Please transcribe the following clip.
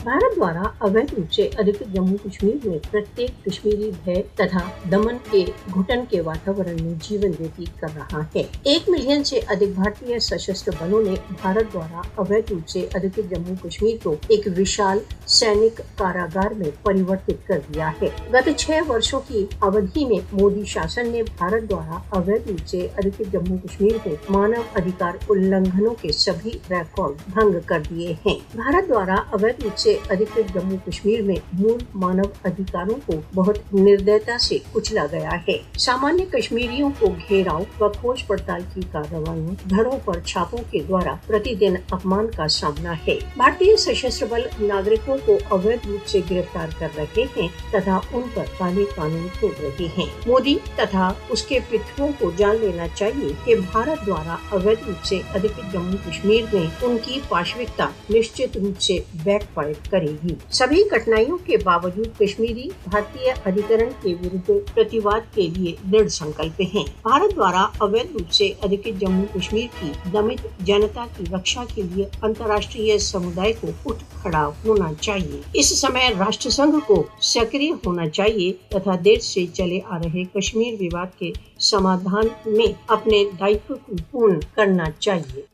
भारत द्वारा अवैध रूप से अधिकृत जम्मू कश्मीर में प्रत्येक कश्मीरी भय तथा दमन के घुटन के वातावरण में जीवन व्यतीत कर रहा है। 1 मिलियन से अधिक भारतीय सशस्त्र बलों ने भारत द्वारा अवैध रूप से अधिकृत जम्मू कश्मीर को एक विशाल सैनिक कारागार में परिवर्तित कर दिया है। गत 6 वर्षों की अवधि में मोदी शासन ने भारत द्वारा अवैध रूप से अधिकृत जम्मू कश्मीर में मानव अधिकार उल्लंघनों के सभी रिकॉर्ड भंग कर दिए हैं। भारत द्वारा अवैध रूप से अधिकृत जम्मू कश्मीर में मूल मानव अधिकारों को बहुत निर्दयता से कुचला गया है। सामान्य कश्मीरियों को घेराव व खोज पड़ताल की कार्रवाइयों, घरों पर छापों के द्वारा प्रतिदिन अपमान का सामना है। भारतीय सशस्त्र बल नागरिकों को अवैध रूप से गिरफ्तार कर रहे हैं तथा उन पर काले कानून थोप रहे हैं। मोदी तथा उसके पितरों को जान लेना चाहिए कि भारत द्वारा अवैध रूप से अधिकृत जम्मू कश्मीर में उनकी पाशविकता निश्चित रूप से बैकफायर करेगी। सभी कठिनाइयों के बावजूद कश्मीरी भारतीय अधिकरण के विरुद्ध प्रतिवाद के लिए दृढ़ संकल्प हैं। भारत द्वारा अवैध रूप से अधिकृत जम्मू कश्मीर की दमित जनता की रक्षा के लिए अंतर्राष्ट्रीय समुदाय को उठ खड़ा होना चाहिए। इस समय राष्ट्र संघ को सक्रिय होना चाहिए तथा देश से चले आ रहे कश्मीर विवाद के समाधान में अपने दायित्व को पूर्ण करना चाहिए।